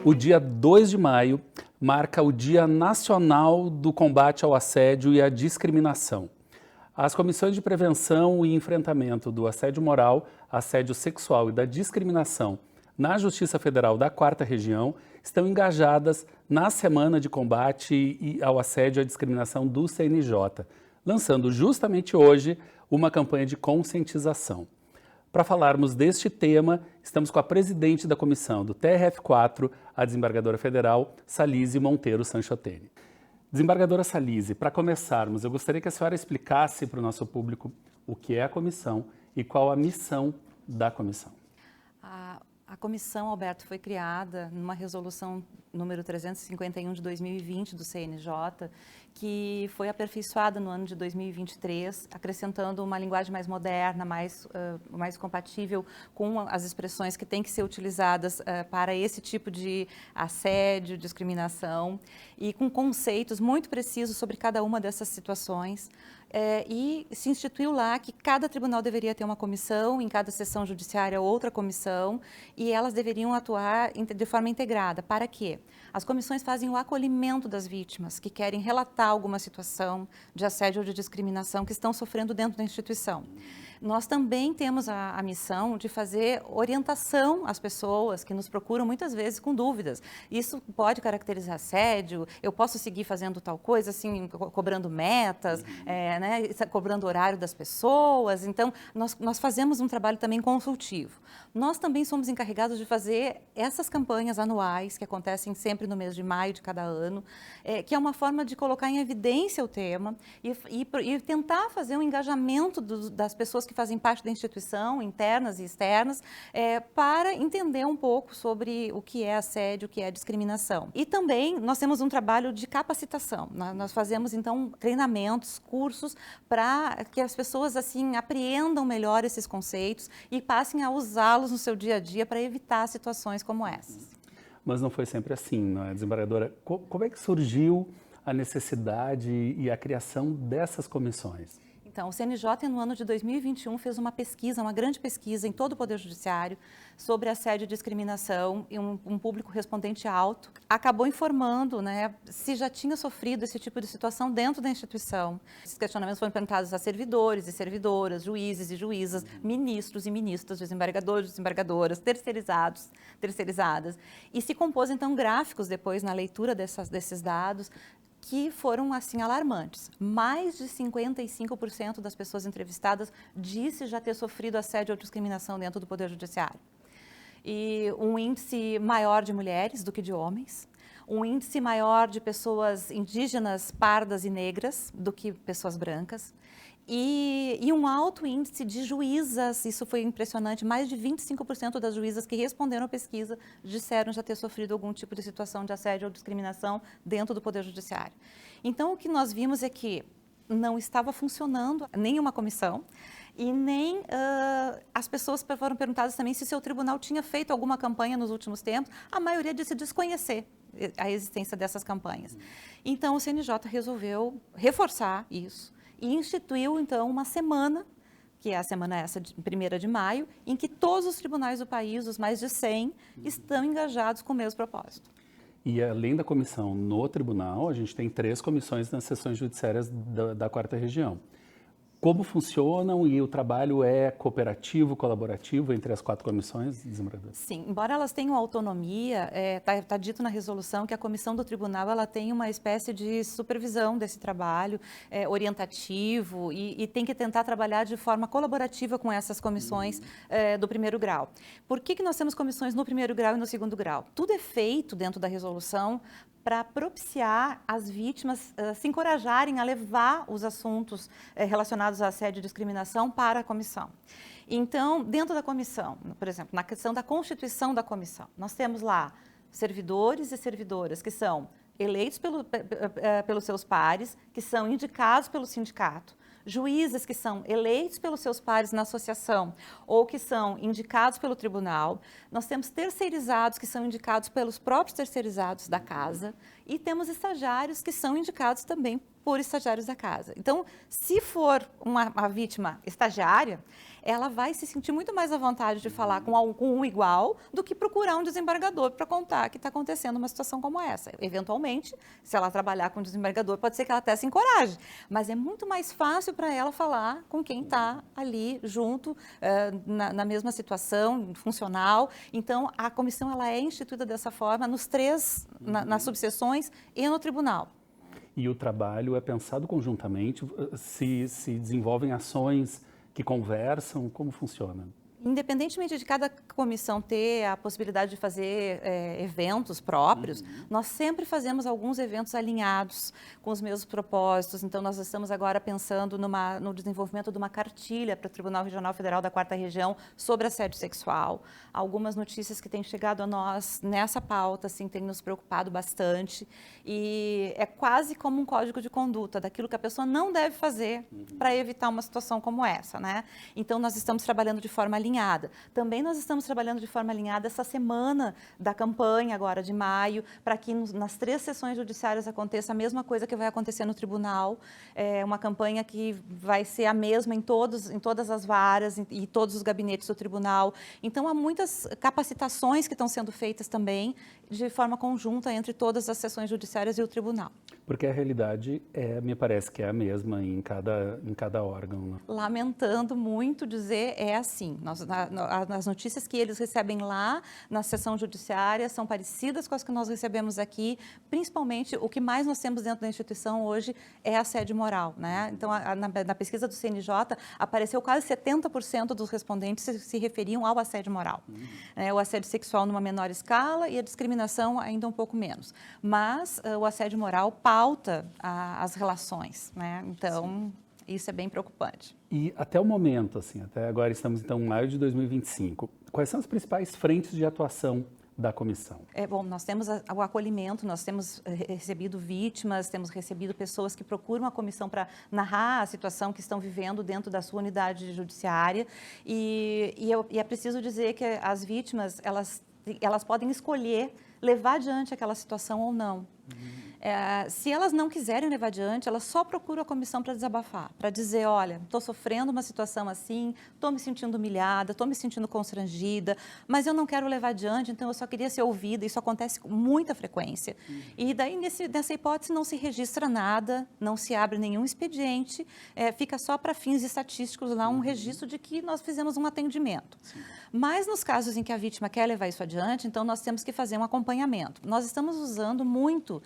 O dia 2 de maio marca o Dia Nacional do Combate ao Assédio e à Discriminação. As comissões de prevenção e enfrentamento do assédio moral, assédio sexual e da discriminação na Justiça Federal da 4ª Região estão engajadas na Semana de Combate ao Assédio e à Discriminação do CNJ, lançando justamente hoje uma campanha de conscientização. Para falarmos deste tema, estamos com a presidente da comissão do TRF4, a desembargadora federal Salise Monteiro Sanchotene. Desembargadora Salise, para começarmos, eu gostaria que a senhora explicasse para o nosso público o que é a comissão e qual a missão da comissão. A comissão, Alberto, foi criada numa resolução número 351 de 2020 do CNJ, que foi aperfeiçoada no ano de 2023, acrescentando uma linguagem mais moderna, mais compatível com as expressões que têm que ser utilizadas para esse tipo de assédio, discriminação, e com conceitos muito precisos sobre cada uma dessas situações. E se instituiu lá que cada tribunal deveria ter uma comissão, em cada sessão judiciária outra comissão, e elas deveriam atuar de forma integrada. Para quê? As comissões fazem o acolhimento das vítimas que querem relatar alguma situação de assédio ou de discriminação que estão sofrendo dentro da instituição. Nós também temos a missão de fazer orientação às pessoas que nos procuram muitas vezes com dúvidas. Isso pode caracterizar assédio, eu posso seguir fazendo tal coisa, assim, cobrando metas, cobrando horário das pessoas. Então, nós fazemos um trabalho também consultivo. Nós também somos encarregados de fazer essas campanhas anuais, que acontecem sempre no mês de maio de cada ano, que é uma forma de colocar em evidência o tema e tentar fazer um engajamento das pessoas que fazem parte da instituição, internas e externas, para entender um pouco sobre o que é assédio, o que é discriminação. E também nós temos um trabalho de capacitação. Nós fazemos, então, treinamentos, cursos, para que as pessoas, assim, apreendam melhor esses conceitos e passem a usá-los no seu dia a dia para evitar situações como essas. Mas não foi sempre assim, não é, desembargadora? Como é que surgiu a necessidade e a criação dessas comissões? Então, o CNJ, no ano de 2021, fez uma pesquisa, uma grande pesquisa em todo o Poder Judiciário sobre assédio e discriminação, e um público respondente alto acabou informando, se já tinha sofrido esse tipo de situação dentro da instituição. Esses questionamentos foram perguntados a servidores e servidoras, juízes e juízas, ministros e ministras, desembargadores e desembargadoras, terceirizadas, e se compôs, então, gráficos depois na leitura desses dados, que foram, assim, alarmantes. Mais de 55% das pessoas entrevistadas disse já ter sofrido assédio ou discriminação dentro do Poder Judiciário. E um índice maior de mulheres do que de homens, um índice maior de pessoas indígenas, pardas e negras do que pessoas brancas, e um alto índice de juízas, isso foi impressionante, mais de 25% das juízas que responderam à pesquisa disseram já ter sofrido algum tipo de situação de assédio ou discriminação dentro do Poder Judiciário. Então, o que nós vimos é que não estava funcionando nenhuma comissão e nem as pessoas foram perguntadas também se seu tribunal tinha feito alguma campanha nos últimos tempos. A maioria disse desconhecer a existência dessas campanhas. Então, o CNJ resolveu reforçar isso e instituiu, então, uma semana, que é a semana essa, de 1ª de maio, em que todos os tribunais do país, os mais de 100, estão engajados com o mesmo propósito. E além da comissão no tribunal, a gente tem 3 comissões nas sessões judiciárias da 4ª Região. Como funcionam e o trabalho é cooperativo, colaborativo entre as 4 comissões, desembargadora? Sim, embora elas tenham autonomia, está dito na resolução que a comissão do tribunal ela tem uma espécie de supervisão desse trabalho orientativo e tem que tentar trabalhar de forma colaborativa com essas comissões do 1º grau. Por que nós temos comissões no 1º grau e no 2º grau? Tudo é feito dentro da resolução para propiciar as vítimas se encorajarem a levar os assuntos relacionados a assédio e discriminação para a comissão. Então, dentro da comissão, por exemplo, na questão da constituição da comissão, nós temos lá servidores e servidoras que são eleitos pelos seus pares, que são indicados pelo sindicato, juízes que são eleitos pelos seus pares na associação ou que são indicados pelo tribunal. Nós temos terceirizados que são indicados pelos próprios terceirizados da casa E temos estagiários que são indicados também por estagiários da casa. Então, se for uma vítima estagiária, ela vai se sentir muito mais à vontade de falar com um igual do que procurar um desembargador para contar que está acontecendo uma situação como essa. Eventualmente, se ela trabalhar com um desembargador, pode ser que ela até se encoraje, mas é muito mais fácil para ela falar com quem está ali junto, na mesma situação, funcional. Então, a comissão ela é instituída dessa forma nas subseções e no tribunal. E o trabalho é pensado conjuntamente? Se desenvolvem ações que conversam? Como funciona? Independentemente de cada comissão ter a possibilidade de fazer eventos próprios, nós sempre fazemos alguns eventos alinhados com os mesmos propósitos. Então, nós estamos agora pensando no desenvolvimento de uma cartilha para o Tribunal Regional Federal da 4ª Região sobre assédio sexual. Algumas notícias que têm chegado a nós nessa pauta, assim, têm nos preocupado bastante. E é quase como um código de conduta daquilo que a pessoa não deve fazer para evitar uma situação como essa, né? Então, nós estamos trabalhando de forma alinhada. Também nós estamos trabalhando de forma alinhada essa semana da campanha agora de maio, para que nas 3 sessões judiciárias aconteça a mesma coisa que vai acontecer no tribunal. É uma campanha que vai ser a mesma em todas as varas e todos os gabinetes do tribunal. Então, há muitas capacitações que estão sendo feitas também de forma conjunta entre todas as sessões judiciárias e o tribunal. Porque a realidade me parece que é a mesma em cada órgão, né? Lamentando muito dizer, é assim. As notícias que eles recebem lá na sessão judiciária são parecidas com as que nós recebemos aqui, principalmente o que mais nós temos dentro da instituição hoje é assédio moral, né? Então, na pesquisa do CNJ, apareceu quase 70% dos respondentes se referiam ao assédio moral. O assédio sexual numa menor escala e a discriminação ainda um pouco menos. Mas o assédio moral pauta as relações, né? Então, isso é bem preocupante. E até o momento, assim, até agora estamos então em maio de 2025, quais são as principais frentes de atuação da comissão? Bom, nós temos o acolhimento, nós temos recebido vítimas, temos recebido pessoas que procuram a comissão para narrar a situação que estão vivendo dentro da sua unidade judiciária e é preciso dizer que as vítimas, elas podem escolher levar adiante aquela situação ou não. Se elas não quiserem levar adiante, elas só procuram a comissão para desabafar, para dizer, olha, estou sofrendo uma situação assim, estou me sentindo humilhada, estou me sentindo constrangida, mas eu não quero levar adiante, então eu só queria ser ouvida. Isso acontece com muita frequência. E daí, nessa hipótese, não se registra nada, não se abre nenhum expediente, fica só para fins estatísticos lá um registro de que nós fizemos um atendimento. Sim. Mas nos casos em que a vítima quer levar isso adiante, então nós temos que fazer um acompanhamento. Nós estamos usando muito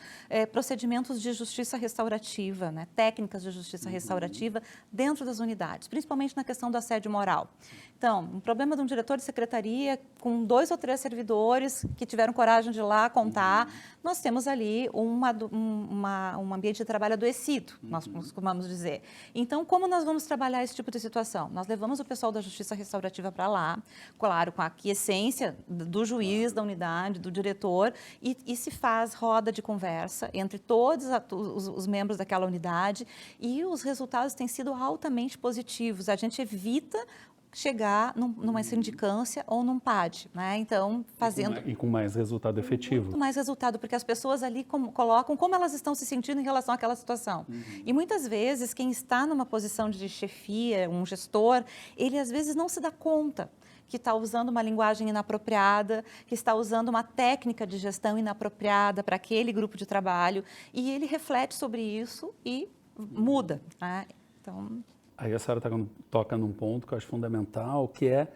procedimentos de justiça restaurativa, né? Técnicas de justiça restaurativa dentro das unidades, principalmente na questão do assédio moral. Então, um problema de um diretor de secretaria com 2 ou 3 servidores que tiveram coragem de ir lá contar, nós temos ali um ambiente de trabalho adoecido, nós costumamos dizer. Então, como nós vamos trabalhar esse tipo de situação? Nós levamos o pessoal da justiça restaurativa para lá, claro, com a aquiescência do juiz da unidade, do diretor, e se faz roda de conversa entre todos os membros daquela unidade e os resultados têm sido altamente positivos. A gente evita chegar numa sindicância ou num PAD, né? Então, fazendo... E com mais resultado efetivo. Muito mais resultado, porque as pessoas ali colocam como elas estão se sentindo em relação àquela situação. E muitas vezes, quem está numa posição de chefia, um gestor, ele às vezes não se dá conta que está usando uma linguagem inapropriada, que está usando uma técnica de gestão inapropriada para aquele grupo de trabalho, e ele reflete sobre isso e muda, né? Então... Aí a senhora toca num ponto que eu acho fundamental, que é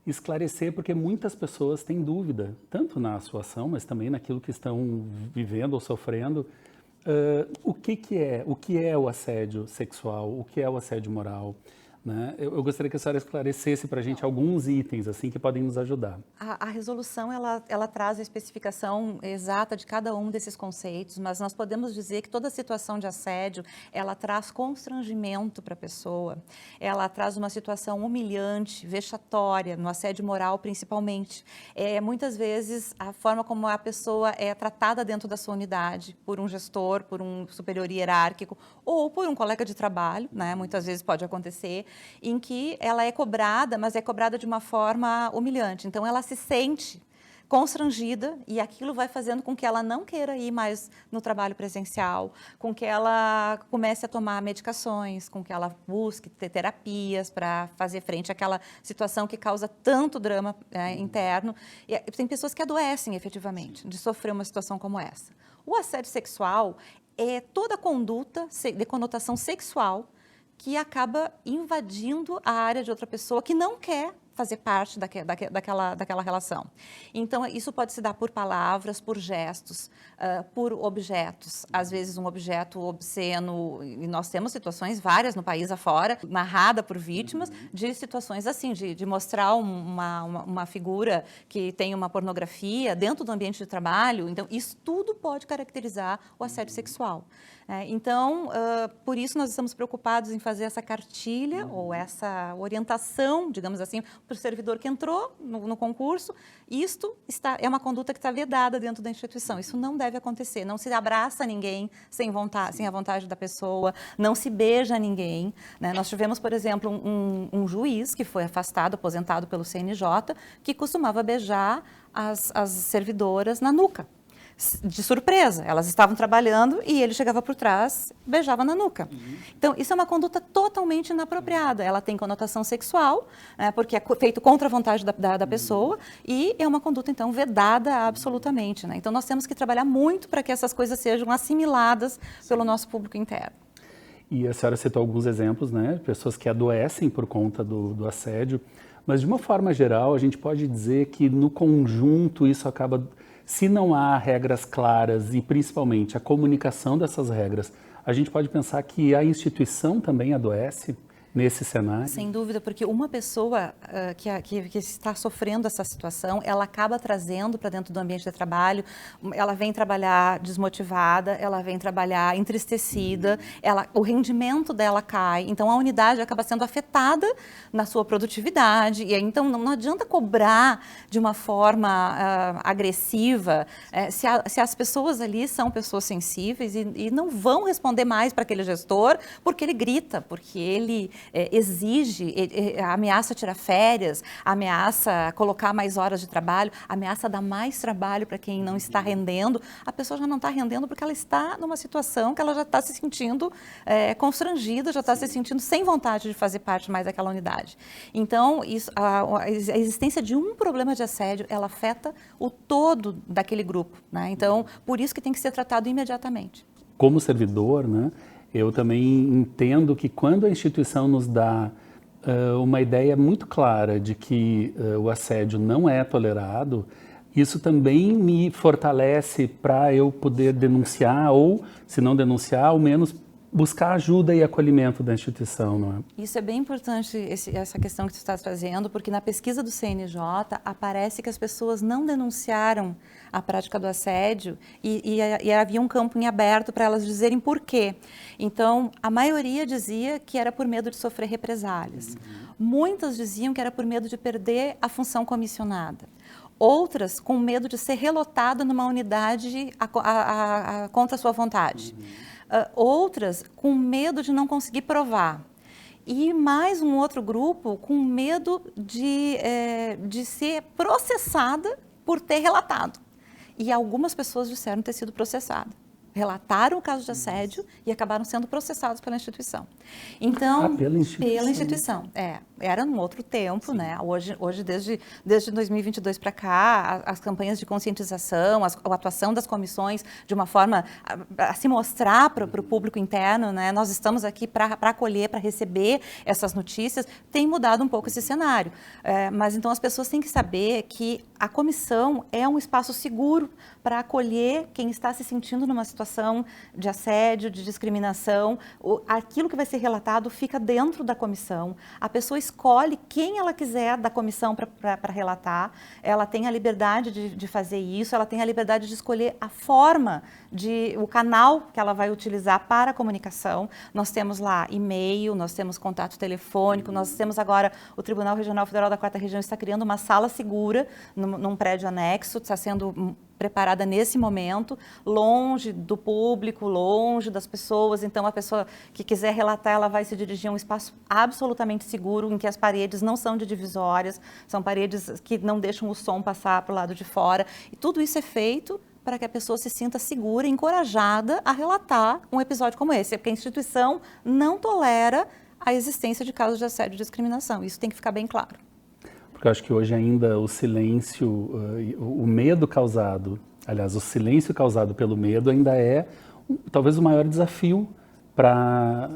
esclarecer, porque muitas pessoas têm dúvida, tanto na sua ação, mas também naquilo que estão vivendo ou sofrendo. O que é o assédio sexual, o que é o assédio moral, né? Eu gostaria que a senhora esclarecesse para a gente alguns itens assim que podem nos ajudar. A resolução ela traz a especificação exata de cada um desses conceitos, mas nós podemos dizer que toda situação de assédio ela traz constrangimento para a pessoa, ela traz uma situação humilhante, vexatória, no assédio moral principalmente. Muitas vezes a forma como a pessoa é tratada dentro da sua unidade, por um gestor, por um superior hierárquico ou por um colega de trabalho, né? Muitas vezes pode acontecer, em que ela é cobrada, mas é cobrada de uma forma humilhante. Então, ela se sente constrangida, e aquilo vai fazendo com que ela não queira ir mais no trabalho presencial, com que ela comece a tomar medicações, com que ela busque ter terapias para fazer frente àquela situação que causa tanto drama interno. E tem pessoas que adoecem efetivamente de sofrer uma situação como essa. O assédio sexual é toda conduta de conotação sexual que acaba invadindo a área de outra pessoa que não quer fazer parte daquela relação. Então, isso pode se dar por palavras, por gestos, por objetos. Às vezes, um objeto obsceno, e nós temos situações várias no país afora, narrada por vítimas, de situações assim, de mostrar uma figura que tem uma pornografia dentro do ambiente de trabalho. Então, isso tudo pode caracterizar o assédio sexual. Então, por isso nós estamos preocupados em fazer essa cartilha ou essa orientação, digamos assim, para o servidor que entrou no concurso. Isto é uma conduta que está vedada dentro da instituição. Isso não deve acontecer. Não se abraça ninguém sem a vontade da pessoa, não se beija ninguém. Nós tivemos, por exemplo, um juiz que foi afastado, aposentado pelo CNJ, que costumava beijar as servidoras na nuca. De surpresa, elas estavam trabalhando e ele chegava por trás, beijava na nuca. Então, isso é uma conduta totalmente inapropriada. Ela tem conotação sexual, porque é feito contra a vontade da pessoa, e é uma conduta, então, vedada absolutamente. Então, nós temos que trabalhar muito para que essas coisas sejam assimiladas pelo nosso público interno. E a senhora citou alguns exemplos, né, de pessoas que adoecem por conta do assédio, mas de uma forma geral, a gente pode dizer que no conjunto isso acaba... Se não há regras claras e, principalmente, a comunicação dessas regras, a gente pode pensar que a instituição também adoece nesse cenário? Sem dúvida, porque uma pessoa que está sofrendo essa situação, ela acaba trazendo para dentro do ambiente de trabalho, ela vem trabalhar desmotivada, ela vem trabalhar entristecida, o rendimento dela cai, então a unidade acaba sendo afetada na sua produtividade, e então não adianta cobrar de uma forma agressiva, se as pessoas ali são pessoas sensíveis e não vão responder mais para aquele gestor, porque ele grita, porque ele exige, ameaça tirar férias, ameaça colocar mais horas de trabalho, ameaça dar mais trabalho para quem não está rendendo. A pessoa já não está rendendo porque ela está numa situação que ela já está se sentindo constrangida, já está se sentindo sem vontade de fazer parte mais daquela unidade. Então, a existência de um problema de assédio, ela afeta o todo daquele grupo, né? Então, por isso que tem que ser tratado imediatamente. Como servidor, né? Eu também entendo que quando a instituição nos dá uma ideia muito clara de que o assédio não é tolerado, isso também me fortalece para eu poder denunciar ou, se não denunciar, ao menos buscar ajuda e acolhimento da instituição, não é? Isso é bem importante, essa questão que tu estás trazendo, porque na pesquisa do CNJ aparece que as pessoas não denunciaram a prática do assédio e havia um campo em aberto para elas dizerem por quê. Então, a maioria dizia que era por medo de sofrer represálias. Muitas diziam que era por medo de perder a função comissionada. Outras com medo de ser relotada numa unidade contra a sua vontade. Outras com medo de não conseguir provar. E mais um outro grupo com medo de ser processada por ter relatado. E algumas pessoas disseram ter sido processadas. Relataram o caso de assédio e acabaram sendo processados pela instituição. Então, pela instituição. Pela instituição, era num outro tempo, sim, né? Hoje desde 2022 para cá, as campanhas de conscientização, a atuação das comissões de uma forma a se mostrar para o público interno, né? Nós estamos aqui para acolher, para receber essas notícias, tem mudado um pouco esse cenário. Mas então as pessoas têm que saber que a comissão é um espaço seguro para acolher quem está se sentindo numa situação de assédio, de discriminação. Aquilo que vai ser relatado fica dentro da comissão. A pessoa escolhe quem ela quiser da comissão para relatar. Ela tem a liberdade de fazer isso, ela tem a liberdade de escolher a forma, o canal que ela vai utilizar para a comunicação. Nós temos lá e-mail, nós temos contato telefônico, nós temos agora o Tribunal Regional Federal da 4ª Região está criando uma sala segura num prédio anexo, está sendo preparada nesse momento, longe do público, longe das pessoas. Então, a pessoa que quiser relatar, ela vai se dirigir a um espaço absolutamente seguro, em que as paredes não são de divisórias, são paredes que não deixam o som passar para o lado de fora. E tudo isso é feito para que a pessoa se sinta segura e encorajada a relatar um episódio como esse, porque a instituição não tolera a existência de casos de assédio e discriminação. Isso tem que ficar bem claro. Porque eu acho que hoje ainda o silêncio, o medo causado, aliás, o silêncio causado pelo medo ainda é talvez o maior desafio para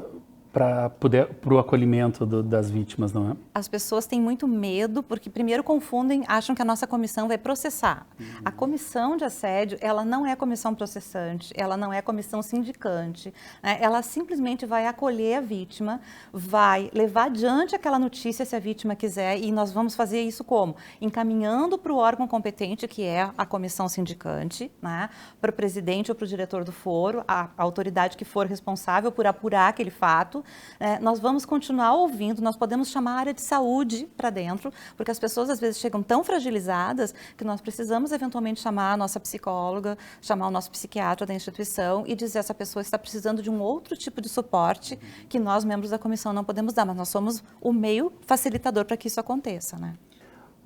o acolhimento das vítimas, não é? As pessoas têm muito medo porque primeiro confundem, acham que a nossa comissão vai processar. A comissão de assédio, ela não é comissão processante, ela não é comissão sindicante, né? Ela simplesmente vai acolher a vítima, vai levar adiante aquela notícia se a vítima quiser, e nós vamos fazer isso como? Encaminhando para o órgão competente, que é a comissão sindicante, né? Para o presidente ou para o diretor do foro, a autoridade que for responsável por apurar aquele fato. Nós vamos continuar ouvindo, nós podemos chamar a área de saúde para dentro, porque as pessoas às vezes chegam tão fragilizadas que nós precisamos eventualmente chamar a nossa psicóloga, chamar o nosso psiquiatra da instituição e dizer essa pessoa está precisando de um outro tipo de suporte que nós, membros da comissão, não podemos dar, mas nós somos o meio facilitador para que isso aconteça, né?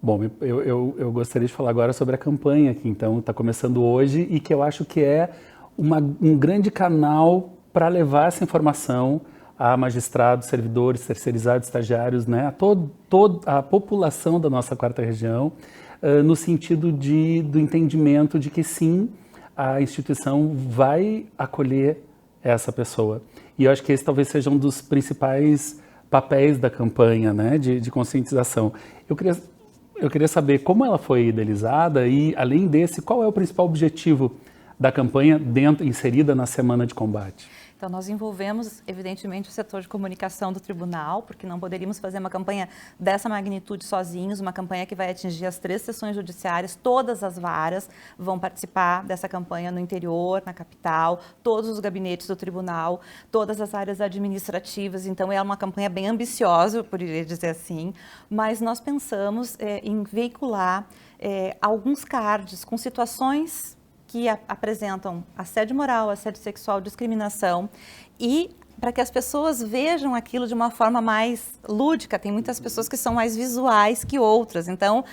Bom, eu gostaria de falar agora sobre a campanha que então está começando hoje e que eu acho que é um grande canal para levar essa informação a magistrados, servidores, terceirizados, estagiários, né, a toda a população da nossa 4ª região, no sentido do entendimento de que sim, a instituição vai acolher essa pessoa. E eu acho que esse talvez seja um dos principais papéis da campanha, né, de conscientização. Eu queria saber como ela foi idealizada e, além desse, qual é o principal objetivo da campanha inserida na Semana de Combate? Então, nós envolvemos, evidentemente, o setor de comunicação do tribunal, porque não poderíamos fazer uma campanha dessa magnitude sozinhos, uma campanha que vai atingir as 3 seções judiciárias, todas as varas vão participar dessa campanha no interior, na capital, todos os gabinetes do tribunal, todas as áreas administrativas. Então, é uma campanha bem ambiciosa, poderia dizer assim, mas nós pensamos em veicular alguns cards com situações que apresentam assédio moral, assédio sexual, discriminação, e para que as pessoas vejam aquilo de uma forma mais lúdica. Tem muitas pessoas que são mais visuais que outras. Então,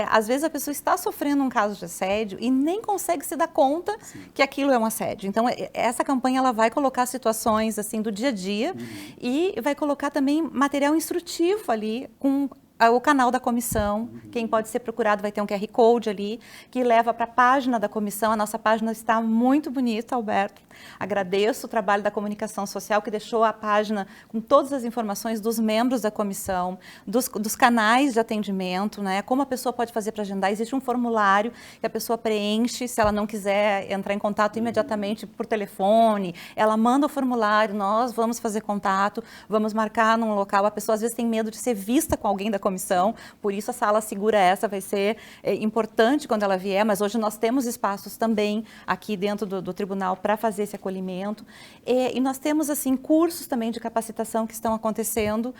às vezes a pessoa está sofrendo um caso de assédio e nem consegue se dar conta que aquilo é um assédio. Então, essa campanha ela vai colocar situações assim do dia a dia e vai colocar também material instrutivo ali com o canal da comissão. Quem pode ser procurado vai ter um QR Code ali, que leva para a página da comissão. A nossa página está muito bonita, Alberto. Agradeço o trabalho da comunicação social, que deixou a página com todas as informações dos membros da comissão, dos canais de atendimento, né? Como a pessoa pode fazer para agendar. Existe um formulário que a pessoa preenche, se ela não quiser entrar em contato imediatamente por telefone, ela manda o formulário, nós vamos fazer contato, vamos marcar num local. A pessoa às vezes tem medo de ser vista com alguém da comissão, por isso a sala segura essa vai ser importante quando ela vier, mas hoje nós temos espaços também aqui dentro do tribunal para fazer esse acolhimento, e nós temos assim cursos também de capacitação que estão acontecendo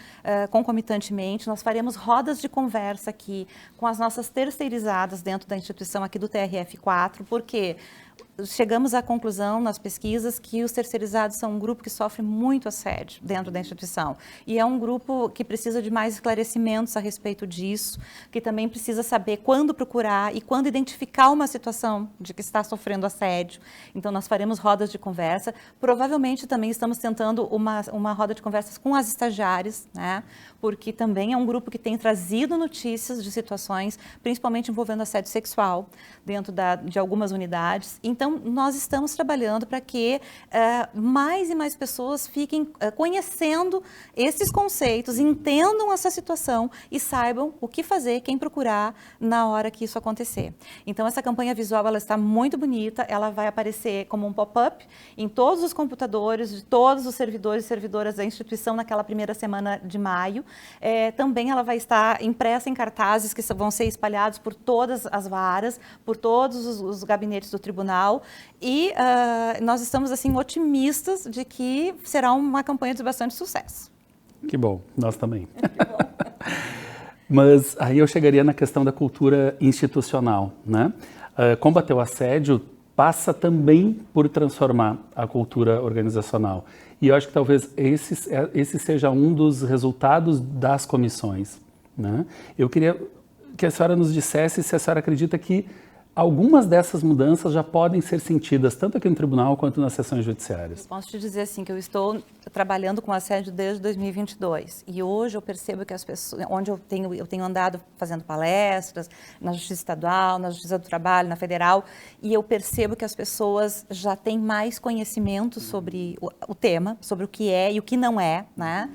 concomitantemente. Nós faremos rodas de conversa aqui com as nossas terceirizadas dentro da instituição aqui do TRF4, porque chegamos à conclusão nas pesquisas que os terceirizados são um grupo que sofre muito assédio dentro da instituição. E é um grupo que precisa de mais esclarecimentos a respeito disso, que também precisa saber quando procurar e quando identificar uma situação de que está sofrendo assédio. Então, nós faremos rodas de conversa. Provavelmente também estamos tentando uma roda de conversas com as estagiárias, né? Porque também é um grupo que tem trazido notícias de situações, principalmente envolvendo assédio sexual, dentro de algumas unidades. Então, nós estamos trabalhando para que mais e mais pessoas fiquem conhecendo esses conceitos, entendam essa situação e saibam o que fazer, quem procurar na hora que isso acontecer. Então, essa campanha visual ela está muito bonita, ela vai aparecer como um pop-up em todos os computadores de todos os servidores e servidoras da instituição naquela primeira semana de maio. Também ela vai estar impressa em cartazes que vão ser espalhados por todas as varas, por todos os gabinetes do tribunal, e nós estamos assim otimistas de que será uma campanha de bastante sucesso. Que bom, nós também. Que bom. Mas aí eu chegaria na questão da cultura institucional, né? combater o assédio passa também por transformar a cultura organizacional. E eu acho que talvez esse seja um dos resultados das comissões, né? Eu queria que a senhora nos dissesse se a senhora acredita que algumas dessas mudanças já podem ser sentidas tanto aqui no tribunal quanto nas sessões judiciárias. Eu posso te dizer assim que eu estou trabalhando com assédio desde 2022 e hoje eu percebo que as pessoas, onde eu tenho andado fazendo palestras na Justiça Estadual, na Justiça do Trabalho, na Federal, e eu percebo que as pessoas já têm mais conhecimento sobre o tema, sobre o que é e o que não é, né?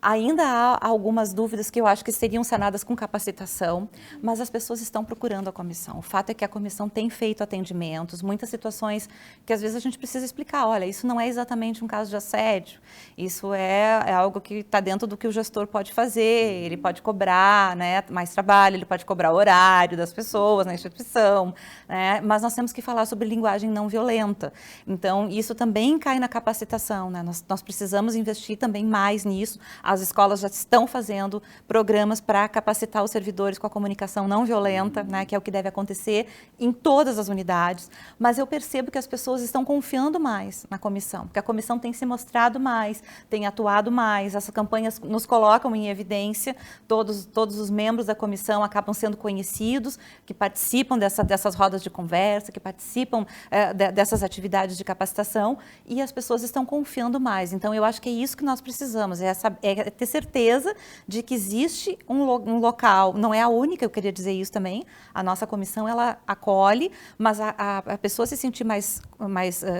Ainda há algumas dúvidas que eu acho que seriam sanadas com capacitação, mas as pessoas estão procurando a comissão. O fato é que a comissão tem feito atendimentos, muitas situações que às vezes a gente precisa explicar, olha, isso não é exatamente um caso de assédio, isso é algo que está dentro do que o gestor pode fazer, ele pode cobrar, né, mais trabalho, ele pode cobrar o horário das pessoas na instituição, né, mas nós temos que falar sobre linguagem não violenta. Então, isso também cai na capacitação, né, nós precisamos investir também mais nisso. As escolas já estão fazendo programas para capacitar os servidores com a comunicação não violenta, né, que é o que deve acontecer em todas as unidades. Mas eu percebo que as pessoas estão confiando mais na comissão, porque a comissão tem se mostrado mais, tem atuado mais, essas campanhas nos colocam em evidência, todos os membros da comissão acabam sendo conhecidos, que participam dessas rodas de conversa, que participam dessas atividades de capacitação, e as pessoas estão confiando mais. Então, eu acho que é isso que nós precisamos, é ter certeza de que existe um local, não é a única, eu queria dizer isso também, a nossa comissão, ela acolhe, mas a pessoa se sentir mais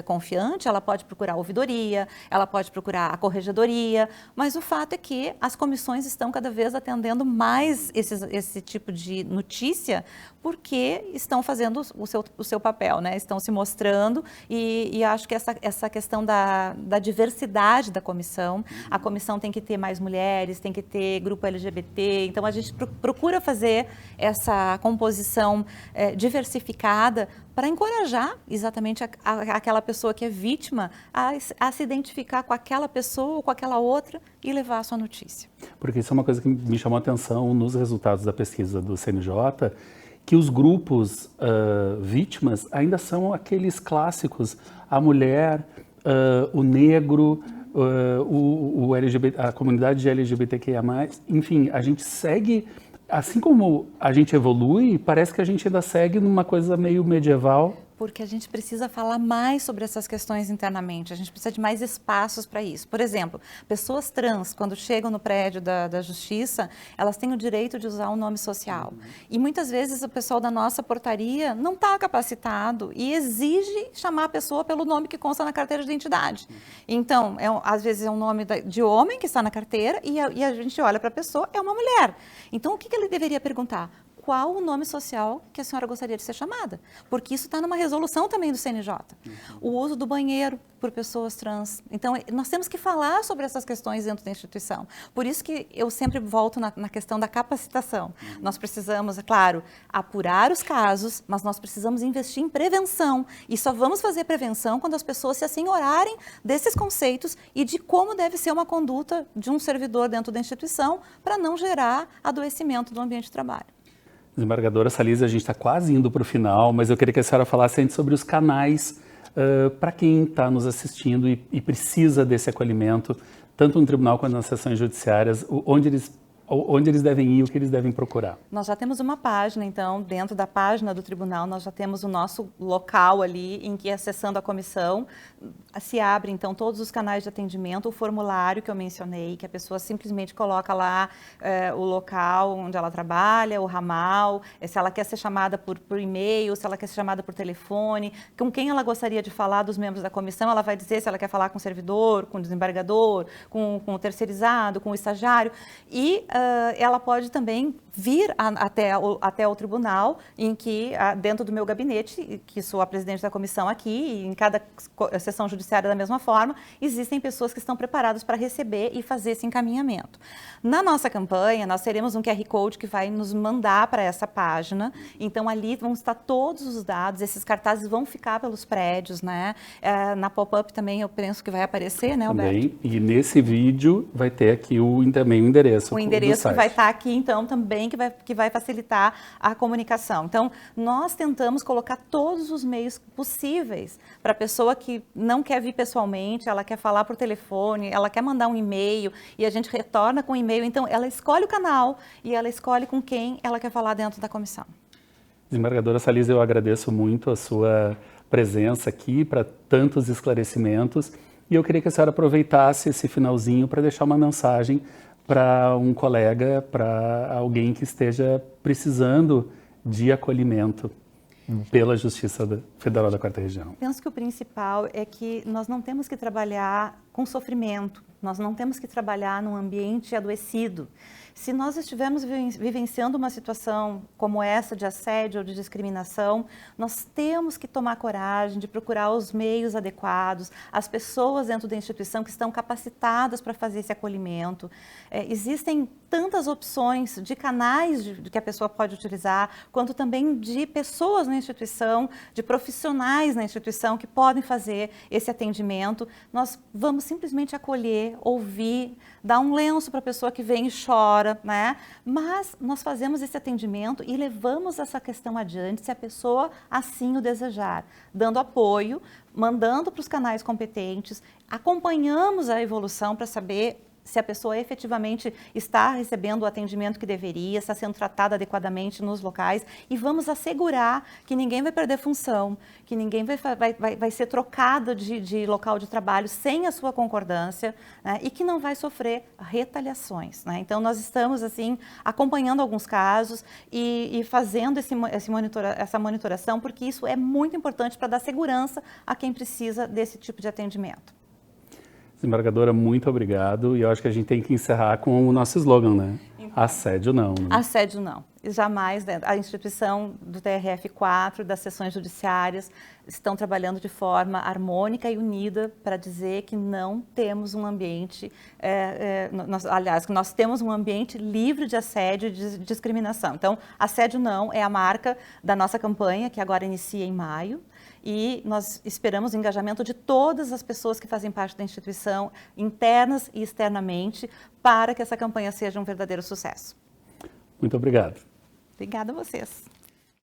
confiante, ela pode procurar a ouvidoria, ela pode procurar a corregedoria, mas o fato é que as comissões estão cada vez atendendo mais esse tipo de notícia, porque estão fazendo o seu papel, né? Estão se mostrando e acho que essa questão da diversidade da comissão, a comissão tem que ter mais mulheres, tem que ter grupo LGBT, então a gente procura fazer essa composição diversificada para encorajar exatamente aquela pessoa que é vítima a se identificar com aquela pessoa ou com aquela outra e levar a sua notícia. Porque isso é uma coisa que me chamou a atenção nos resultados da pesquisa do CNJ, que os grupos vítimas ainda são aqueles clássicos, a mulher, o negro, o LGBT, a comunidade LGBTQIA+, enfim, a gente segue, assim como a gente evolui, parece que a gente ainda segue numa coisa meio medieval. Porque a gente precisa falar mais sobre essas questões internamente, a gente precisa de mais espaços para isso. Por exemplo, pessoas trans, quando chegam no prédio da Justiça, elas têm o direito de usar um nome social. E muitas vezes o pessoal da nossa portaria não está capacitado e exige chamar a pessoa pelo nome que consta na carteira de identidade. Então, às vezes é um nome de homem que está na carteira e a gente olha para a pessoa, é uma mulher. Então, o que ele deveria perguntar? Qual o nome social que a senhora gostaria de ser chamada? Porque isso está numa resolução também do CNJ. O uso do banheiro por pessoas trans. Então, nós temos que falar sobre essas questões dentro da instituição. Por isso que eu sempre volto na questão da capacitação. Nós precisamos, é claro, apurar os casos, mas nós precisamos investir em prevenção. E só vamos fazer prevenção quando as pessoas se assenhorarem desses conceitos e de como deve ser uma conduta de um servidor dentro da instituição para não gerar adoecimento do ambiente de trabalho. Desembargadora Salise, a gente está quase indo para o final, mas eu queria que a senhora falasse antes sobre os canais para quem está nos assistindo e precisa desse acolhimento, tanto no tribunal quanto nas sessões judiciárias, onde eles devem ir, o que eles devem procurar. Nós já temos uma página, então, dentro da página do tribunal, nós já temos o nosso local ali em que, acessando a comissão, se abre, então, todos os canais de atendimento, o formulário que eu mencionei, que a pessoa simplesmente coloca lá o local onde ela trabalha, o ramal, se ela quer ser chamada por e-mail, se ela quer ser chamada por telefone, com quem ela gostaria de falar dos membros da comissão, ela vai dizer se ela quer falar com o servidor, com o desembargador, com o terceirizado, com o estagiário, e ela pode também vir até o tribunal, em que, dentro do meu gabinete, que sou a presidente da comissão aqui, e em cada sessão judiciária da mesma forma, existem pessoas que estão preparadas para receber e fazer esse encaminhamento. Na nossa campanha, nós teremos um QR Code que vai nos mandar para essa página, então ali vão estar todos os dados, esses cartazes vão ficar pelos prédios, né? Na pop-up também eu penso que vai aparecer, né, Alberto? Também, e nesse vídeo vai ter aqui também o endereço. O endereço texto que vai estar aqui, então, também, que vai facilitar a comunicação. Então, nós tentamos colocar todos os meios possíveis para a pessoa que não quer vir pessoalmente, ela quer falar por telefone, ela quer mandar um e-mail e a gente retorna com o e-mail. Então, ela escolhe o canal e ela escolhe com quem ela quer falar dentro da comissão. Desembargadora Salisa, eu agradeço muito a sua presença aqui para tantos esclarecimentos e eu queria que a senhora aproveitasse esse finalzinho para deixar uma mensagem para um colega, para alguém que esteja precisando de acolhimento pela Justiça Federal da Quarta Região. Penso que o principal é que nós não temos que trabalhar com sofrimento, nós não temos que trabalhar num ambiente adoecido. Se nós estivermos vivenciando uma situação como essa de assédio ou de discriminação, nós temos que tomar coragem de procurar os meios adequados, as pessoas dentro da instituição que estão capacitadas para fazer esse acolhimento. Existem tantas opções de canais que a pessoa pode utilizar, quanto também de pessoas na instituição, de profissionais na instituição que podem fazer esse atendimento. Nós vamos simplesmente acolher, ouvir, dar um lenço para a pessoa que vem e chora, né? Mas nós fazemos esse atendimento e levamos essa questão adiante se a pessoa assim o desejar, dando apoio, mandando para os canais competentes, acompanhamos a evolução para saber se a pessoa efetivamente está recebendo o atendimento que deveria, está sendo tratada adequadamente nos locais e vamos assegurar que ninguém vai perder função, que ninguém vai ser trocado de local de trabalho sem a sua concordância, né, e que não vai sofrer retaliações, né? Então, nós estamos, assim, acompanhando alguns casos e fazendo essa monitoração, porque isso é muito importante para dar segurança a quem precisa desse tipo de atendimento. Desembargadora, muito obrigado. E eu acho que a gente tem que encerrar com o nosso slogan, né? Então, assédio não. Né? Assédio não. Jamais. A instituição do TRF4, das sessões judiciárias, estão trabalhando de forma harmônica e unida para dizer que não temos um ambiente, aliás, que nós temos um ambiente livre de assédio e de discriminação. Então, assédio não é a marca da nossa campanha, que agora inicia em maio. E nós esperamos o engajamento de todas as pessoas que fazem parte da instituição, internas e externamente, para que essa campanha seja um verdadeiro sucesso. Muito obrigado. Obrigada a vocês.